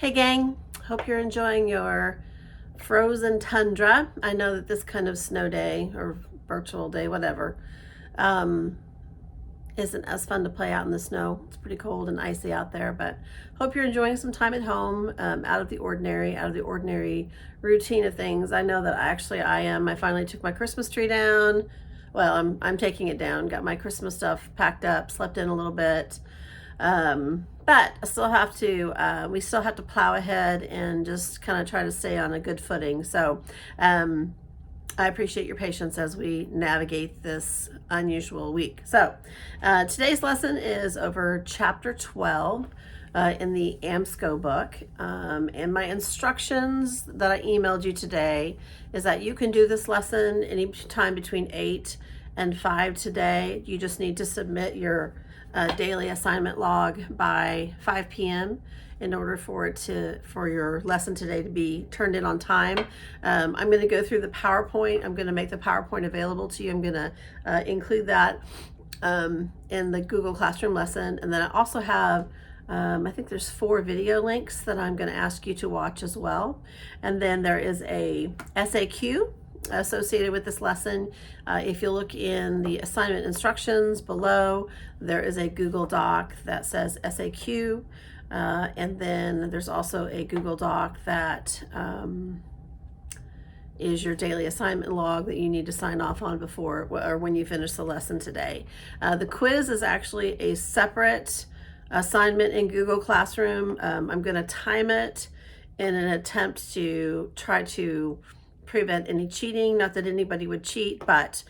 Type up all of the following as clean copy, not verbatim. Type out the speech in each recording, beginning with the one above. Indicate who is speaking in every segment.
Speaker 1: Hey gang, hope you're enjoying your frozen tundra. I know that this kind of snow day or virtual day, whatever, um, isn't as fun to play out in the snow. It's pretty cold and icy out there, but hope you're enjoying some time at home, out of the ordinary routine of things. I know that I am. I finally took my Christmas tree down. Well, I'm taking it down. Got my Christmas stuff packed up, slept in a little bit. But I still have to, we still have to plow ahead and just kind of try to stay on a good footing. So, I appreciate your patience as we navigate this unusual week. So, today's lesson is over chapter 12 in the AMSCO book. And my instructions that I emailed you today is that you can do this lesson anytime between 8 and 5 today. You just need to submit your daily assignment log by 5 p.m. in order for your lesson today to be turned in on time. I'm going to go through the PowerPoint. I'm going to make the PowerPoint available to you. I'm going to include that in the Google Classroom lesson. And then I also have I think there's 4 video links that I'm going to ask you to watch as well. And then there is a SAQ associated with this lesson. If you look in the assignment instructions below, there is a Google Doc that says SAQ, and then there's also a Google Doc that is your daily assignment log that you need to sign off on before or when you finish the lesson today. The quiz is actually a separate assignment in Google Classroom. I'm going to time it in an attempt to try to prevent any cheating. Not that anybody would cheat, but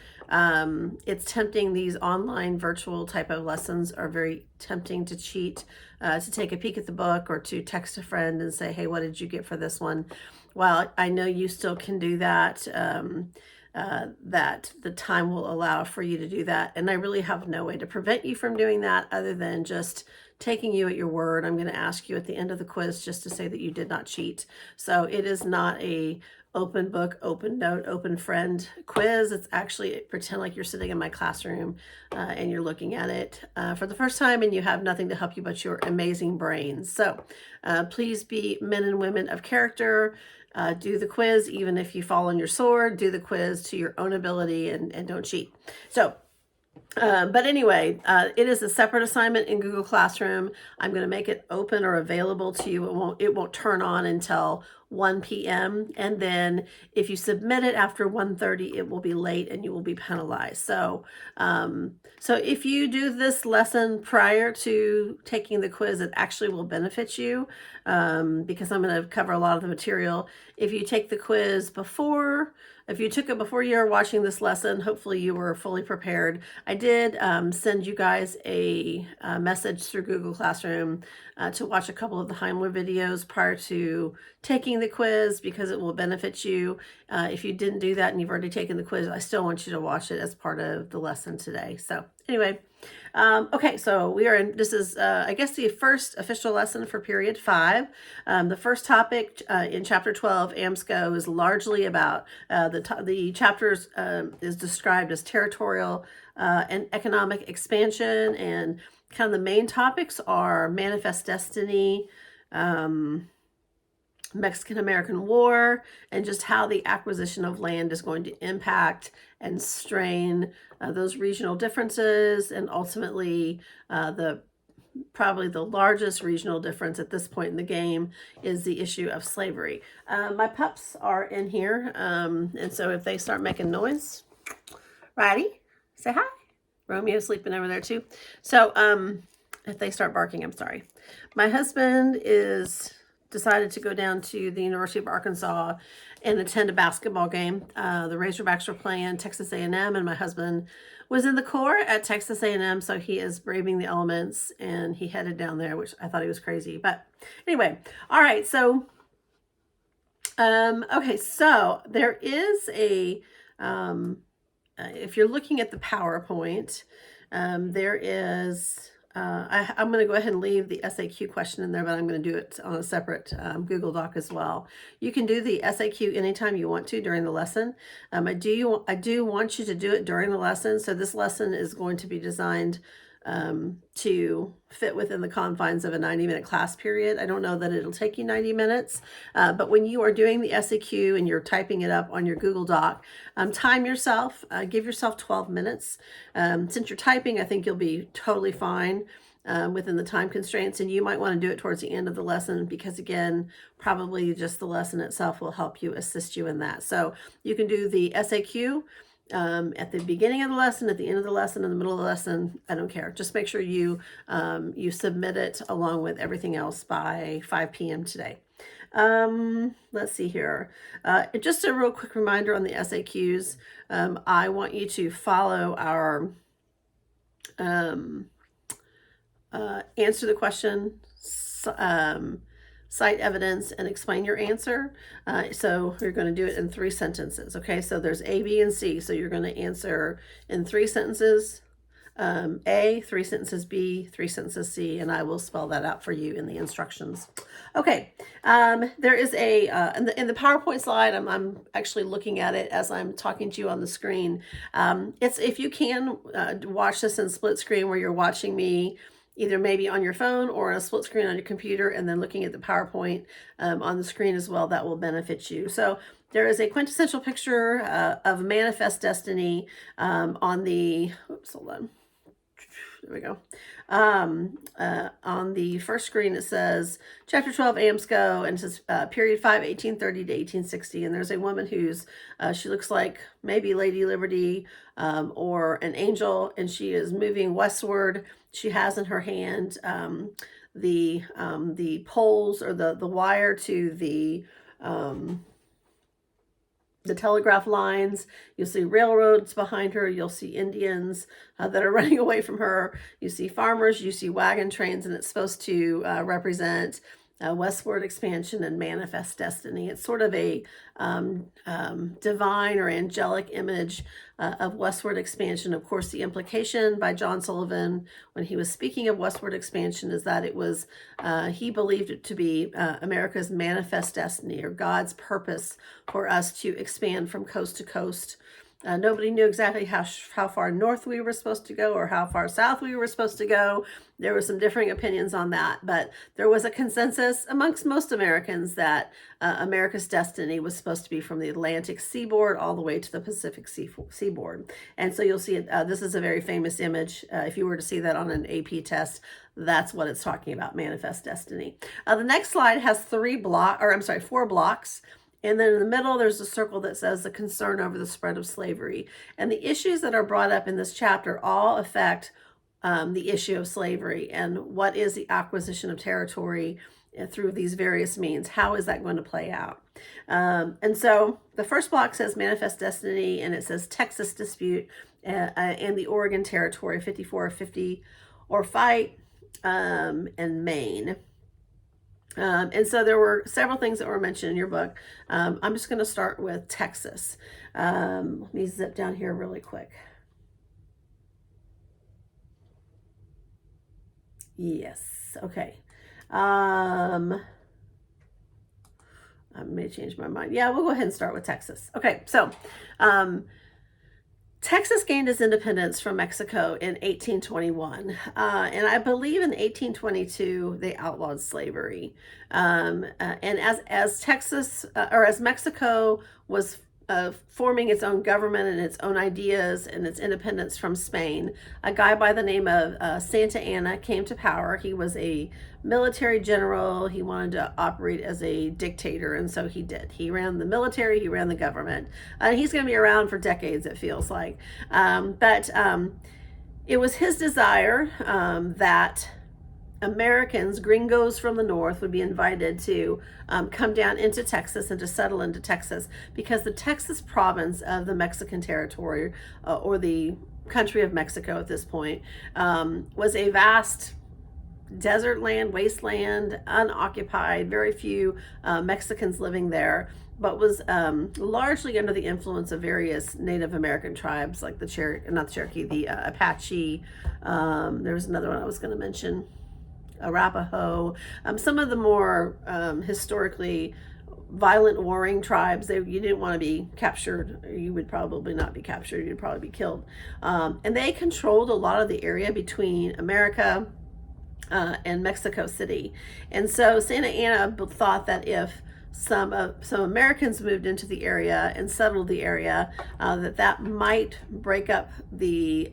Speaker 1: it's tempting. These online virtual type of lessons are very tempting to cheat, to take a peek at the book or to text a friend and say, hey, what did you get for this one? While I know you still can do that, that the time will allow for you to do that. And I really have no way to prevent you from doing that other than just taking you at your word. I'm going to ask you at the end of the quiz just to say that you did not cheat. So it is not a open book, open note, open friend quiz. It's actually pretend like you're sitting in my classroom and you're looking at it for the first time and you have nothing to help you but your amazing brains. So please be men and women of character. Do the quiz, even if you fall on your sword, do the quiz to your own ability and don't cheat. So, but anyway, it is a separate assignment in Google Classroom. I'm going to make it open or available to you. It won't turn on until 1 p.m. And then if you submit it after 1:30, it will be late and you will be penalized. So, so if you do this lesson prior to taking the quiz, it actually will benefit you because I'm going to cover a lot of the material. If you take the quiz before, if you took it before you're watching this lesson, hopefully you were fully prepared. I did send you guys a message through Google Classroom to watch a couple of the Heimler videos prior to taking the quiz because it will benefit you. If you didn't do that and you've already taken the quiz, I still want you to watch it as part of the lesson today. So anyway, okay, so we are in, this is, I guess, the first official lesson for period 5. The first topic in chapter 12, AMSCO, is largely about, the chapters is described as territorial and economic expansion, and kind of the main topics are manifest destiny, Mexican-American War, and just how the acquisition of land is going to impact and strain those regional differences, and ultimately probably the largest regional difference at this point in the game is the issue of slavery. My pups are in here, and so if they start making noise, Riley, say hi. Romeo's sleeping over there too. So if they start barking, I'm sorry. My husband decided to go down to the University of Arkansas and attend a basketball game. The Razorbacks were playing Texas A&M, and my husband was in the Corps at Texas A&M, so he is braving the elements, and he headed down there, which I thought he was crazy. But anyway, all right, so, okay, so there is a, if you're looking at the PowerPoint, there is, I'm going to go ahead and leave the SAQ question in there, but I'm going to do it on a separate Google Doc as well. You can do the SAQ anytime you want to during the lesson. I do want you to do it during the lesson. So this lesson is going to be designed to fit within the confines of a 90-minute class period. I don't know that it'll take you 90 minutes, but when you are doing the SAQ and you're typing it up on your Google Doc, time yourself, give yourself 12 minutes. Since you're typing, I think you'll be totally fine within the time constraints, and you might want to do it towards the end of the lesson because, again, probably just the lesson itself will help you, assist you in that. So you can do the SAQ at the beginning of the lesson, at the end of the lesson, in the middle of the lesson. I don't care. Just make sure you you submit it along with everything else by 5 p.m. today. Let's see here. Just a real quick reminder on the SAQs. I want you to follow our answer the question, cite evidence, and explain your answer. So you're going to do it in 3 sentences. Okay, so there's A, B, and C. So you're going to answer in 3 sentences. A, 3 sentences, B, 3 sentences, C, and I will spell that out for you in the instructions. Okay, there is a, in the PowerPoint slide, I'm actually looking at it as I'm talking to you on the screen. It's, if you can watch this in split screen where you're watching me either maybe on your phone or a split screen on your computer and then looking at the PowerPoint on the screen as well, that will benefit you. So there is a quintessential picture of manifest destiny on the, oops, hold on. There we go. On the first screen, it says Chapter 12, AMSCO, and it says period 5, 1830 to 1860. And there's a woman who's, she looks like maybe Lady Liberty or an angel, and she is moving westward. She has in her hand the poles or the wire to the telegraph lines. You'll see railroads behind her. You'll see Indians that are running away from her. You see farmers, you see wagon trains, and it's supposed to represent westward expansion and manifest destiny. It's sort of a divine or angelic image of westward expansion. Of course, the implication by John Sullivan when he was speaking of westward expansion is that it was, he believed it to be America's manifest destiny, or God's purpose for us to expand from coast to coast. Nobody knew exactly how far north we were supposed to go or how far south we were supposed to go. There were some differing opinions on that, but there was a consensus amongst most Americans that America's destiny was supposed to be from the Atlantic seaboard all the way to the Pacific seaboard. And so you'll see it. This is a very famous image. If you were to see that on an AP test, that's what it's talking about, manifest destiny. The next slide has 4 blocks. And then in the middle, there's a circle that says the concern over the spread of slavery. And the issues that are brought up in this chapter all affect the issue of slavery and what is the acquisition of territory through these various means. How is that going to play out? And so the first block says manifest destiny, and it says Texas dispute and the Oregon Territory, 54-50 or fight, and Maine. And so there were several things that were mentioned in your book. I'm just going to start with Texas. Let me zip down here really quick. Yes. Okay. I may change my mind. Yeah, we'll go ahead and start with Texas. Okay. So, Texas gained its independence from Mexico in 1821, and I believe in 1822 they outlawed slavery. And as Texas or as Mexico was forming its own government and its own ideas and its independence from Spain, a guy by the name of Santa Anna came to power. He was a military general. He wanted to operate as a dictator, and so he did. He ran the military, he ran the government, and he's going to be around for decades, it feels like. But it was his desire that Americans, gringos from the north, would be invited to come down into Texas and to settle into Texas, because the Texas province of the Mexican territory, or the country of Mexico at this point, was a vast desert land, wasteland, unoccupied, very few Mexicans living there, but was largely under the influence of various Native American tribes like the Apache. There was another one I was going to mention, Arapaho, some of the more historically violent warring tribes. You didn't want to be captured. You would probably not be captured. You'd probably be killed. And they controlled a lot of the area between America and Mexico City. And so Santa Anna thought that if some Americans moved into the area and settled the area, that might break up the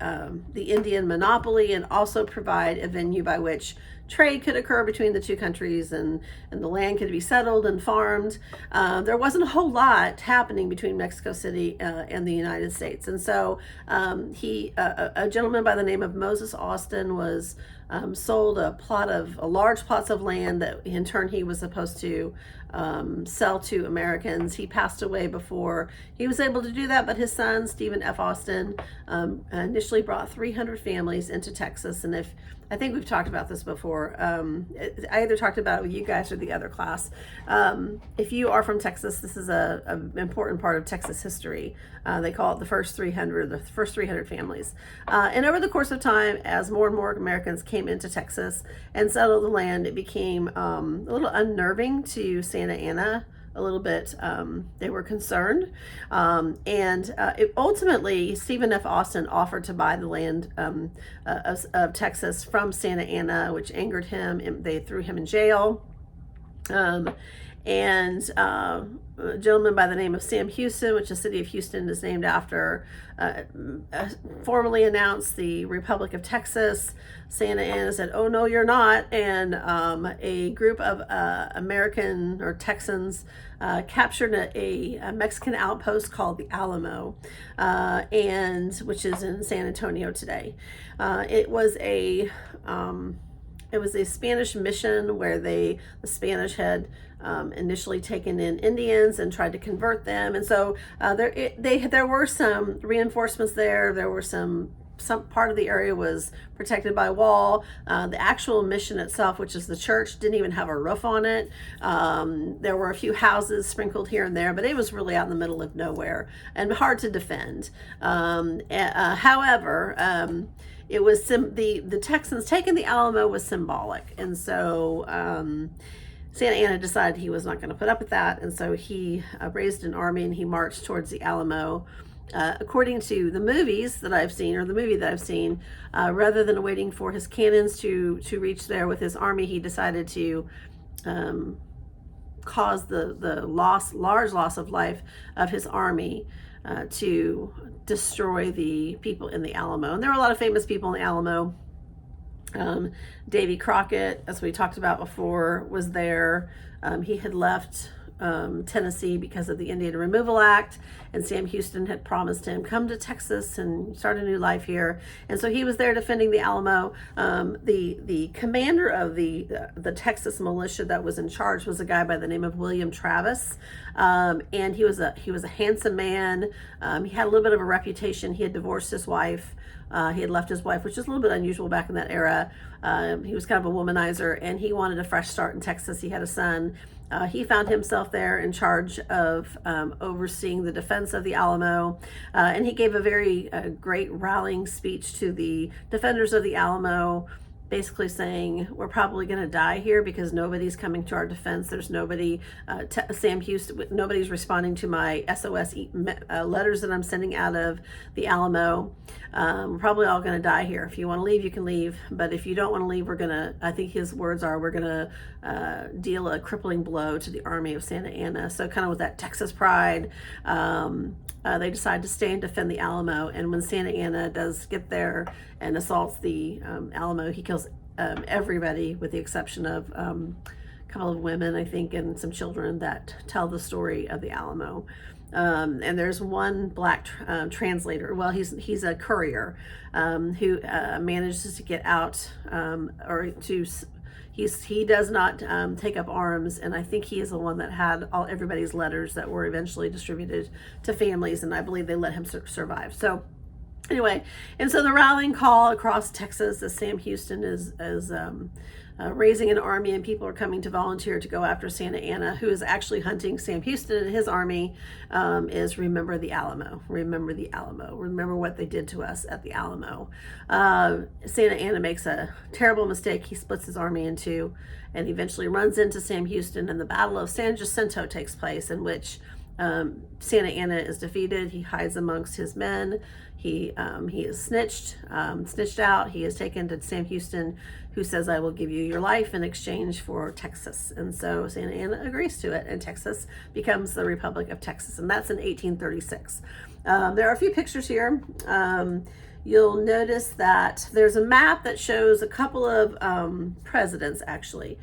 Speaker 1: Indian monopoly and also provide a venue by which trade could occur between the two countries, and the land could be settled and farmed. There wasn't a whole lot happening between Mexico City and the United States. And so a gentleman by the name of Moses Austin was sold large plots of land that in turn he was supposed to sell to Americans. He passed away before he was able to do that, but his son, Stephen F. Austin, initially brought 300 families into Texas. And I think we've talked about this before. I either talked about it with you guys or the other class. If you are from Texas, this is an important part of Texas history. They call it the first 300 families. And over the course of time, as more and more Americans came into Texas and settled the land, it became a little unnerving to Santa Anna. A little bit, they were concerned, and ultimately Stephen F. Austin offered to buy the land of Texas from Santa Anna, which angered him, and they threw him in jail. And a gentleman by the name of Sam Houston, which the city of Houston is named after, formally announced the Republic of Texas. Santa Anna said, "Oh no, you're not," and a group of American or Texans captured a Mexican outpost called the Alamo, and which is in San Antonio today. It was a Spanish mission where the Spanish had initially taken in Indians and tried to convert them, and so there were some reinforcements there. There were some part of the area was protected by wall. The actual mission itself, which is the church, didn't even have a roof on it. There were a few houses sprinkled here and there, but it was really out in the middle of nowhere and hard to defend. However, it was the Texans taking the Alamo was symbolic, and so Santa Anna decided he was not going to put up with that, and so he raised an army and he marched towards the Alamo. According to the movies that I've seen, or the movie that I've seen, rather than waiting for his cannons to reach there with his army, he decided to cause the large loss of life of his army to destroy the people in the Alamo. And there were a lot of famous people in the Alamo. Davy Crockett, as we talked about before, was there. He had left Tennessee because of the Indian Removal Act, and Sam Houston had promised him, come to Texas and start a new life here. And so he was there defending the Alamo. The commander of the Texas militia that was in charge was a guy by the name of William Travis, and he was a handsome man. He had a little bit of a reputation. He had divorced his wife. He had left his wife, which is a little bit unusual back in that era. He was kind of a womanizer, and he wanted a fresh start in Texas. He had a son. He found himself there in charge of overseeing the defense of the Alamo, and he gave a very great rallying speech to the defenders of the Alamo, basically saying, we're probably going to die here because nobody's coming to our defense. There's nobody, Sam Houston, nobody's responding to my SOS letters that I'm sending out of the Alamo. We're probably all going to die here. If you want to leave, you can leave. But if you don't want to leave, I think his words are, we're going to deal a crippling blow to the army of Santa Anna. So kind of with that Texas pride, they decide to stay and defend the Alamo. And when Santa Anna does get there and assaults the Alamo, he kills everybody with the exception of a couple of women, I think, and some children that tell the story of the Alamo. And there's one black translator. Well, he's a courier who manages to get out, he does not take up arms, and I think he is the one that had everybody's letters that were eventually distributed to families, and I believe they let him survive. So anyway, and so the rallying call across Texas as Sam Houston is raising an army, and people are coming to volunteer to go after Santa Anna. Who is actually hunting Sam Houston and his army, is remember the Alamo. Remember the Alamo. Remember what they did to us at the Alamo. Santa Anna makes a terrible mistake. He splits his army in two and eventually runs into Sam Houston, and the Battle of San Jacinto takes place, in which Santa Anna is defeated. He hides amongst his men. He is snitched out. He is taken to Sam Houston, who says, "I will give you your life in exchange for Texas." And so Santa Anna agrees to it, and Texas becomes the Republic of Texas, and that's in 1836. There are a few pictures here. You'll notice that there's a map that shows a couple of presidents, actually.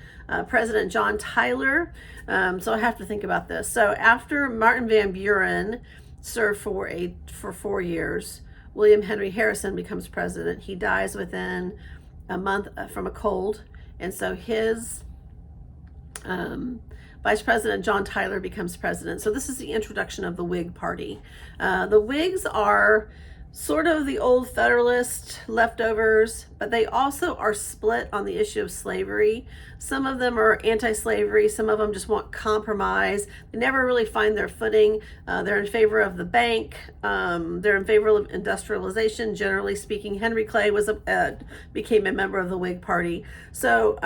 Speaker 1: President John Tyler. So I have to think about this. So after Martin Van Buren served for 4 years, William Henry Harrison becomes president. He dies within a month from a cold. And so his Vice President John Tyler becomes president. So this is the introduction of the Whig Party. The Whigs are sort of the old Federalist leftovers, but they also are split on the issue of slavery. Some of them are anti-slavery, some of them just want compromise. They never really find their footing. They're in favor of the bank. They're in favor of industrialization, generally speaking. Henry Clay became a member of the Whig Party. So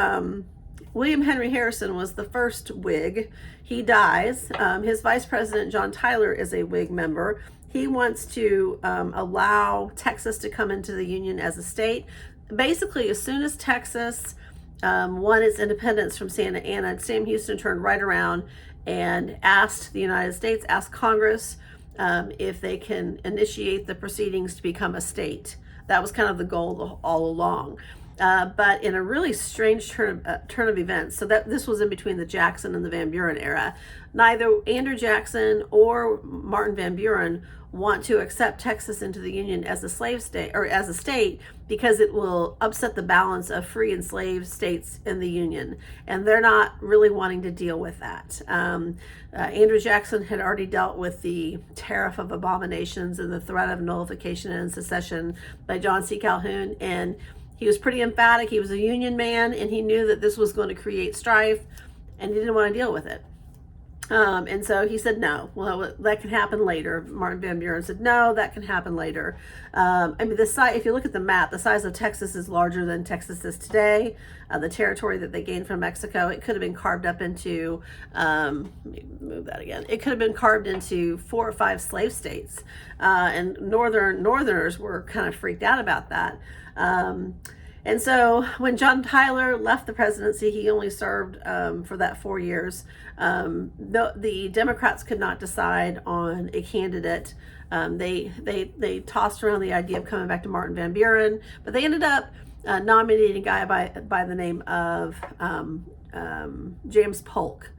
Speaker 1: William Henry Harrison was the first Whig. He dies. His Vice President John Tyler is a Whig member. He wants to allow Texas to come into the Union as a state. Basically, as soon as Texas won its independence from Santa Anna, Sam Houston turned right around and asked the United States, asked Congress, if they can initiate the proceedings to become a state. That was kind of the goal all along. But in a really strange turn of events, so that this was in between the Jackson and the Van Buren era, neither Andrew Jackson or Martin Van Buren want to accept Texas into the Union as a slave state, or as a state, because it will upset the balance of free and slave states in the Union, and they're not really wanting to deal with that. Andrew Jackson had already dealt with the Tariff of Abominations and the threat of nullification and secession by John C. Calhoun, and he was pretty emphatic. He was a Union man, and he knew that this was going to create strife, and he didn't want to deal with it. And so he said, no, well, that can happen later. Martin Van Buren said, no, that can happen later. I mean, if you look at the map, the size of Texas is larger than Texas is today. The territory that they gained from Mexico, it could have been carved up into, let me move that again. It could have been carved into 4 or 5 slave states. And Northerners were kind of freaked out about that. And so when John Tyler left the presidency, he only served for that 4 years. The Democrats could not decide on a candidate. They tossed around the idea of coming back to Martin Van Buren, but they ended up nominating a guy by the name of James Polk.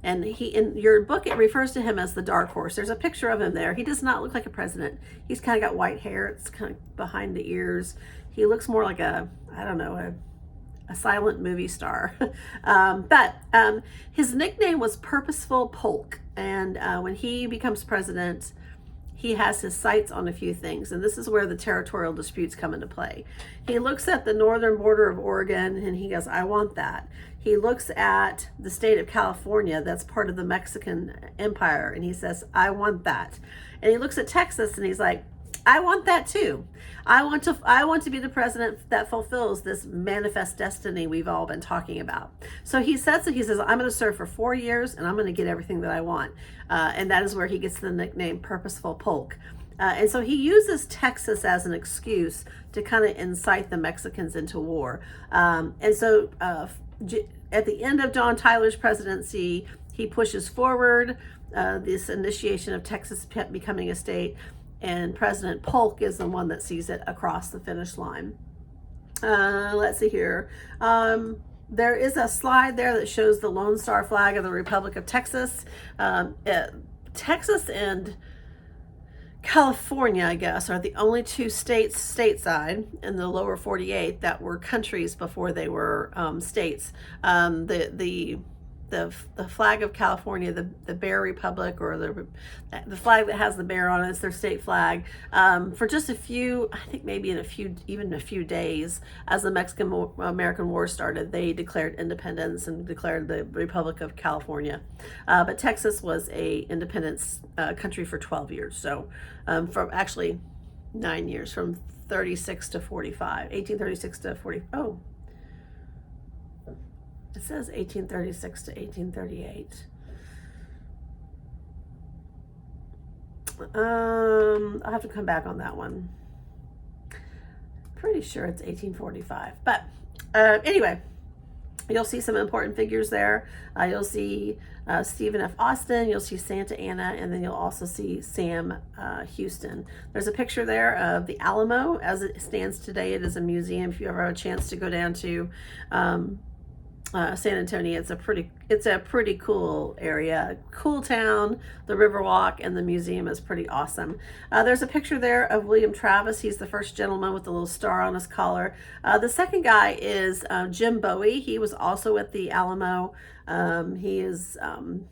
Speaker 1: And in your book, it refers to him as the dark horse. There's a picture of him there. He does not look like a president. He's kind of got white hair. It's kind of behind the ears. He looks more like a silent movie star. But his nickname was Purposeful Polk. And when he becomes president, he has his sights on a few things. And this is where the territorial disputes come into play. He looks at the northern border of Oregon and he goes, I want that. He looks at the state of California, that's part of the Mexican Empire, and he says, I want that. And he looks at Texas and he's like, I want that too. I want to be the president that fulfills this manifest destiny we've all been talking about. So he says, I'm going to serve for 4 years and I'm going to get everything that I want. And that is where he gets the nickname Purposeful Polk. And so he uses Texas as an excuse to kind of incite the Mexicans into war. And so at the end of John Tyler's presidency, he pushes forward this initiation of Texas becoming a state, and President Polk is the one that sees it across the finish line. Let's see here. There is a slide there that shows the Lone Star flag of the Republic of Texas. Texas and California, I guess, are the only 2 states stateside in the lower 48 that were countries before they were states. The the flag of California, the Bear Republic, or the flag that has the bear on it. It's their state flag. For just a few, I think maybe even a few days, as the Mexican-American War started, they declared independence and declared the Republic of California. But Texas was a independence country for 12 years. So from actually 9 years, from 36 to 45, 1836 to 40. Oh, it says 1836 to 1838. I'll have to come back on that one. Pretty sure it's 1845. But anyway, you'll see some important figures there. You'll see Stephen F. Austin, you'll see Santa Anna, and then you'll also see Sam Houston. There's a picture there of the Alamo as it stands today. It is a museum. If you ever have a chance to go down to San Antonio, it's a pretty cool area, cool town. The Riverwalk and the museum is pretty awesome. There's a picture there of William Travis. He's the first gentleman with the little star on his collar. The second guy is Jim Bowie. He was also at the Alamo. He is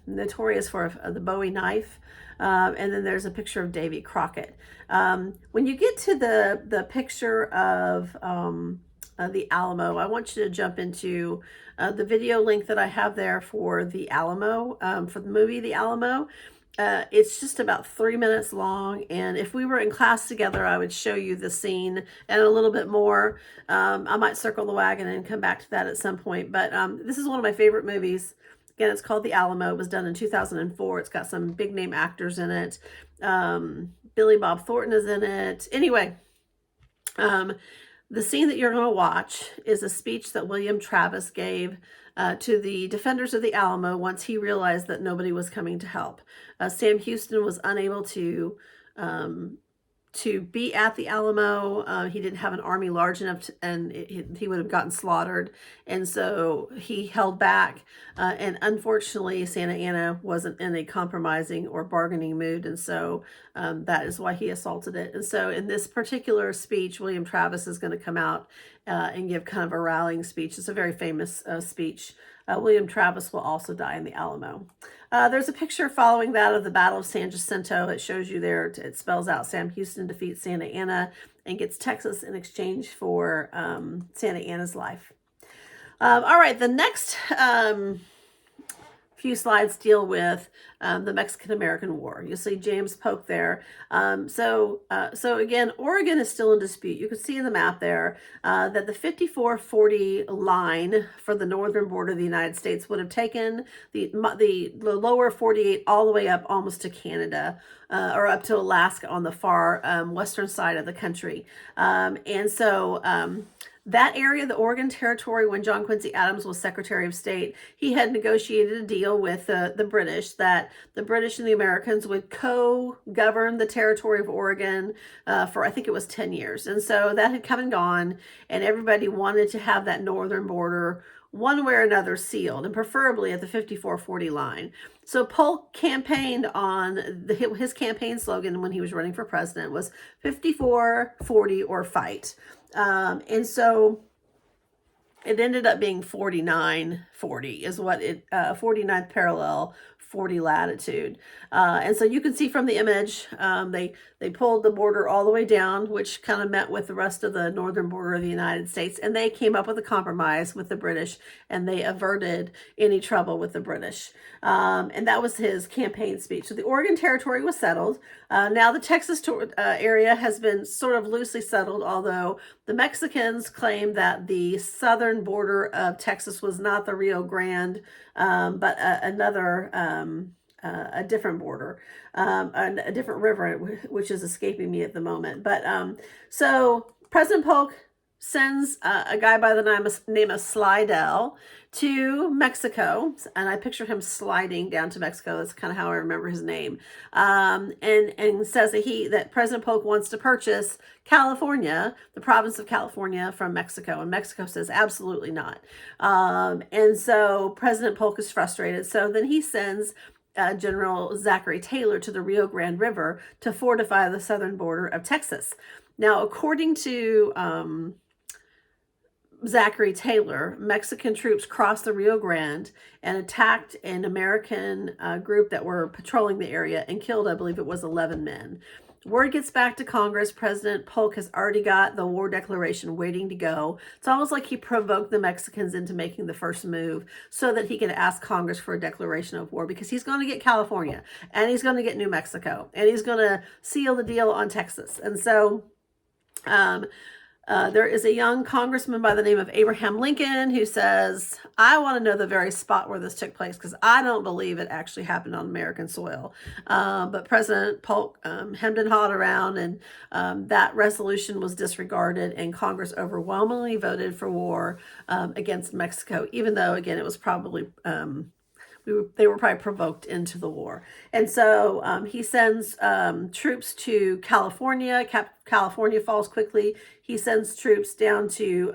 Speaker 1: notorious for the Bowie knife. And then there's a picture of Davy Crockett. When you get to the picture of the Alamo, I want you to jump into the video link that I have there for the Alamo, for the movie The Alamo. It's just about 3 minutes long, and if we were in class together, I would show you the scene and a little bit more. I might circle the wagon and come back to that at some point, but this is one of my favorite movies. Again, it's called The Alamo. It was done in 2004. It's got some big name actors in it. Billy Bob Thornton is in it. Anyway, the scene that you're going to watch is a speech that William Travis gave to the defenders of the Alamo once he realized that nobody was coming to help. Sam Houston was unable to be at the Alamo. He didn't have an army large enough and he would have gotten slaughtered. And so he held back. And unfortunately, Santa Anna wasn't in a compromising or bargaining mood. And so that is why he assaulted it. And so in this particular speech, William Travis is going to come out and give kind of a rallying speech. It's a very famous speech. William Travis will also die in the Alamo. There's a picture following that of the Battle of San Jacinto. It shows you there, it spells out Sam Houston defeats Santa Anna and gets Texas in exchange for Santa Anna's life. All right, the next few slides deal with the Mexican-American War. You see James Polk there. So again, Oregon is still in dispute. You can see in the map there that the 5440 line for the northern border of the United States would have taken the lower 48 all the way up almost to Canada, or up to Alaska on the far western side of the country. And so that area, the Oregon Territory, when John Quincy Adams was Secretary of State, he had negotiated a deal with the British that the British and the Americans would co-govern the territory of Oregon for, I think it was 10 years. And so that had come and gone, and everybody wanted to have that northern border one way or another sealed, and preferably at the 5440 line. So Polk campaigned on his campaign slogan when he was running for president was 5440 or fight. And so it ended up being 4940 is what 49th parallel, 40 latitude. And so you can see from the image, they pulled the border all the way down, which kind of met with the rest of the northern border of the United States. And they came up with a compromise with the British, and they averted any trouble with the British. And that was his campaign speech. So the Oregon Territory was settled. Now the Texas area has been sort of loosely settled, although the Mexicans claim that the southern border of Texas was not the Rio Grande, but a different border, a different river, which is escaping me at the moment. But so President Polk sends a guy by the name of Slidell to Mexico, and I picture him sliding down to Mexico. That's kind of how I remember his name. And says that President Polk wants to purchase California, the province of California, from Mexico, and Mexico says absolutely not. And so President Polk is frustrated. So then he sends General Zachary Taylor to the Rio Grande River to fortify the southern border of Texas. Now, according to Zachary Taylor, Mexican troops crossed the Rio Grande and attacked an American group that were patrolling the area and killed, I believe it was 11 men. Word gets back to Congress. President Polk has already got the war declaration waiting to go. It's almost like he provoked the Mexicans into making the first move so that he could ask Congress for a declaration of war, because he's going to get California and he's going to get New Mexico and he's going to seal the deal on Texas. And so there is a young congressman by the name of Abraham Lincoln who says, I want to know the very spot where this took place, because I don't believe it actually happened on American soil. But President Polk hemmed and hawed around, and that resolution was disregarded, and Congress overwhelmingly voted for war against Mexico, even though, again, it was probably... they were probably provoked into the war. And so he sends troops to California. California falls quickly. He sends troops down to,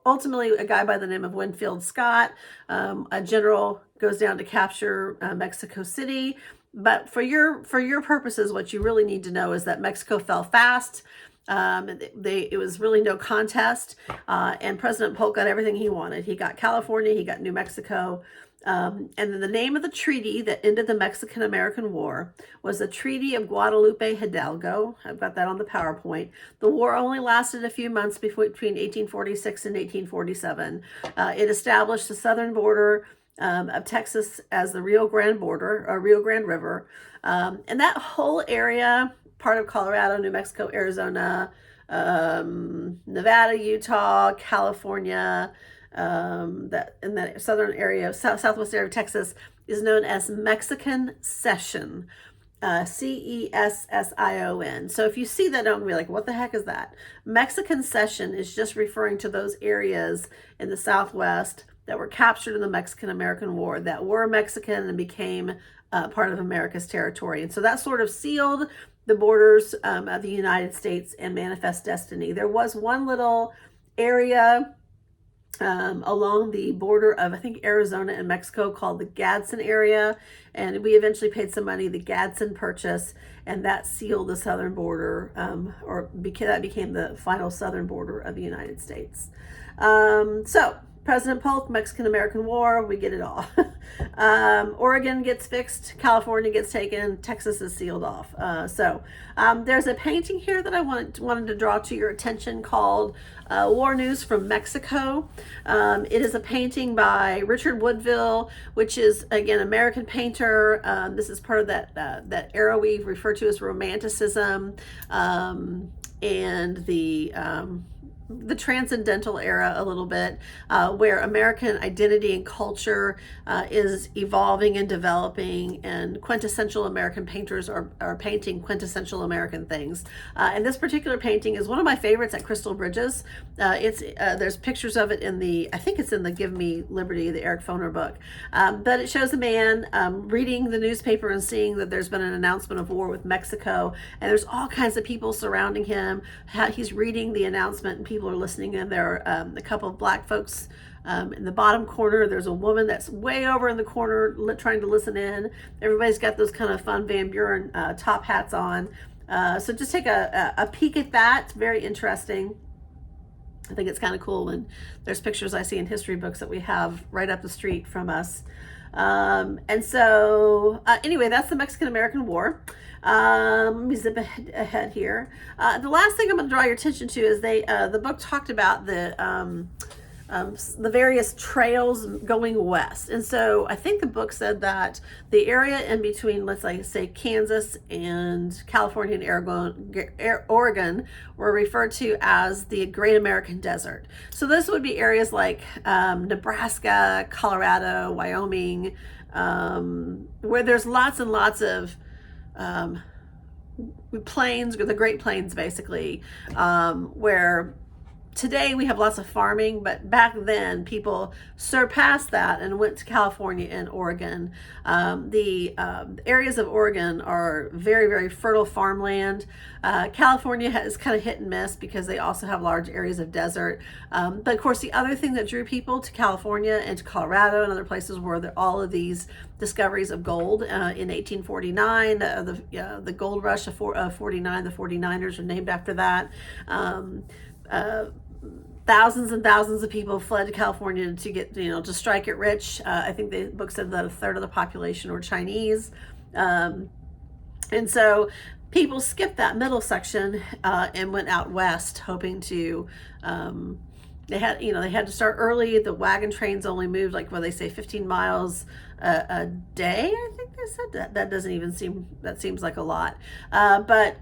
Speaker 1: ultimately, a guy by the name of Winfield Scott, a general, goes down to capture Mexico City. But for your purposes, what you really need to know is that Mexico fell fast. It was really no contest. And President Polk got everything he wanted. He got California, he got New Mexico. And then the name of the treaty that ended the Mexican-American War was the Treaty of Guadalupe Hidalgo. I've got that on the PowerPoint. The war only lasted a few months between 1846 and 1847. It established the southern border of Texas as the Rio Grande border, or Rio Grande River. And that whole area, part of Colorado, New Mexico, Arizona, Nevada, Utah, California, that in that southern area, southwest area of Texas, is known as Mexican Cession, Cession. So if you see that, don't be like, what the heck is that? Mexican Cession is just referring to those areas in the Southwest that were captured in the Mexican-American War, that were Mexican and became part of America's territory. And so that sort of sealed the borders of the United States and Manifest Destiny. There was one little area along the border of, I think, Arizona and Mexico, called the Gadsden area, and we eventually paid some money, the Gadsden Purchase, and that sealed the southern border, that became the final southern border of the United States. So President Polk, Mexican-American War, we get it all. Oregon gets fixed, California gets taken, Texas is sealed off. There's a painting here that I wanted to draw to your attention called War News from Mexico. It is a painting by Richard Woodville, which is, again, American painter. This is part of that era we refer to as Romanticism, and the transcendental era a little bit, where American identity and culture is evolving and developing, and quintessential American painters are painting quintessential American things. And this particular painting is one of my favorites at Crystal Bridges. There's pictures of it I think it's in the Give Me Liberty, the Eric Foner book. But it shows a man reading the newspaper and seeing that there's been an announcement of war with Mexico, and there's all kinds of people surrounding him. He's reading the announcement and people are listening, and there are a couple of black folks in the bottom corner. There's a woman that's way over in the corner trying to listen in. Everybody's got those kind of fun Van Buren top hats on. So just take a peek at that. It's very interesting. I think it's kind of cool when there's pictures I see in history books that we have right up the street from us. Anyway, that's the Mexican-American War. Let me zip ahead here. The last thing I'm going to draw your attention to is the book talked about the various trails going west. And so I think the book said that the area in between, let's say Kansas and California and Oregon were referred to as the Great American Desert. So this would be areas like Nebraska, Colorado, Wyoming, where there's lots and lots of plains, the Great Plains, basically, where today we have lots of farming, but back then people surpassed that and went to California and Oregon. The areas of Oregon are very, very fertile farmland. California is kind of hit and miss because they also have large areas of desert. But of course, the other thing that drew people to California and to Colorado and other places were all of these discoveries of gold. In 1849, the gold rush of 49, the 49ers are named after that. thousands and thousands of people fled to California to get, to strike it rich. I think the book said that a third of the population were Chinese. And so people skipped that middle section and went out west, hoping to. They had to start early. The wagon trains only moved 15 miles a day. I think they said that doesn't even that seems like a lot. But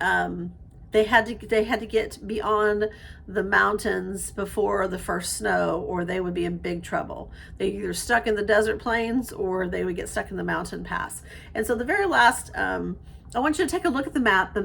Speaker 1: they had to get beyond the mountains before the first snow, or they would be in big trouble. They either stuck in the desert plains or they would get stuck in the mountain pass. And so the very last, I want you to take a look at the map. The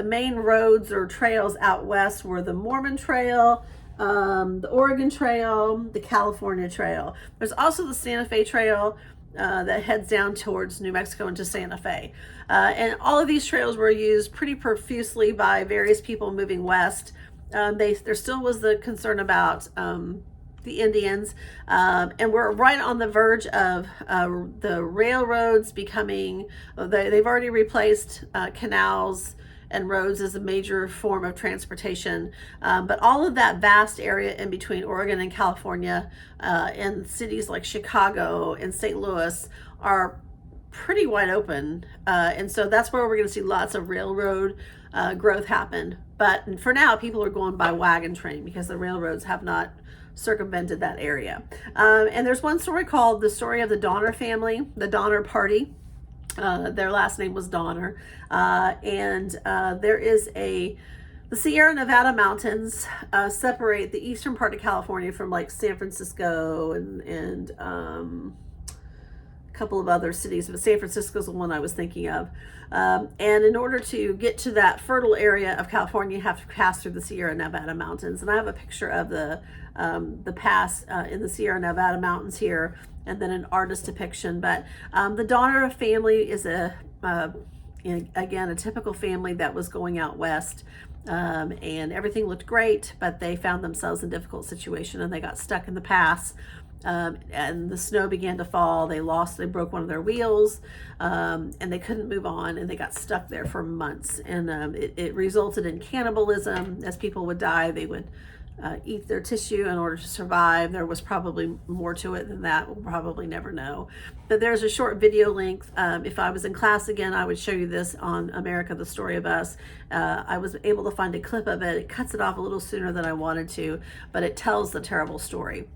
Speaker 1: main roads or trails out west were the Mormon Trail, the Oregon Trail, the California Trail. There's also the Santa Fe Trail that heads down towards New Mexico into Santa Fe. And all of these trails were used pretty profusely by various people moving west. There still was the concern about the Indians, and we're right on the verge of the railroads becoming, they've already replaced canals and roads as a major form of transportation. But all of that vast area in between Oregon and California, and cities like Chicago and St. Louis are pretty wide open. And so that's where we're going to see lots of railroad growth happen. But for now, people are going by wagon train because the railroads have not circumvented that area. And there's one story called The Story of the Donner Family, the Donner Party. Their last name was Donner. And there is the Sierra Nevada mountains separate the eastern part of California from San Francisco and a couple of other cities, but San Francisco is the one I was thinking of. And in order to get to that fertile area of California, you have to pass through the Sierra Nevada mountains. And I have a picture of the pass in the Sierra Nevada mountains here, and then an artist depiction. But the Donner family is again a typical family that was going out west. And everything looked great, but they found themselves in a difficult situation, and they got stuck in the pass. And the snow began to fall. They broke one of their wheels, and they couldn't move on, and they got stuck there for months. And it resulted in cannibalism. As people would die, they would eat their tissue in order to survive. There was probably more to it than that. We'll probably never know. But there's a short video link. If I was in class again, I would show you this on America, the Story of Us. I was able to find a clip of it. It cuts it off a little sooner than I wanted to, but it tells the terrible story.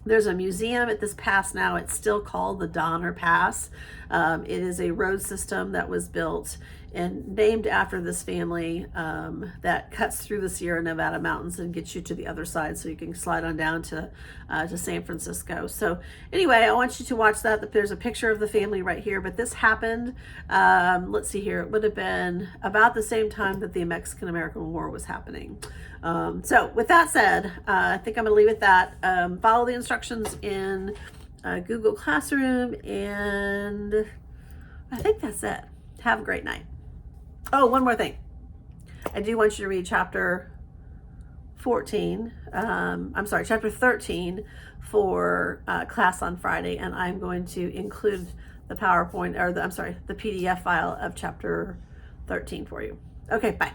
Speaker 1: There's a museum at this pass now. It's still called the Donner Pass. It is a road system that was built and named after this family that cuts through the Sierra Nevada mountains and gets you to the other side, so you can slide on down to San Francisco. So anyway, I want you to watch that. There's a picture of the family right here, but this happened, let's see here, it would have been about the same time that the Mexican-American War was happening. So with that said, I think I'm going to leave it at that. Follow the instructions in Google Classroom, and I think that's it. Have a great night. Oh, one more thing. I do want you to read chapter 13 for class on Friday, and I'm going to include the PowerPoint, or the PDF file of chapter 13 for you. Okay, bye.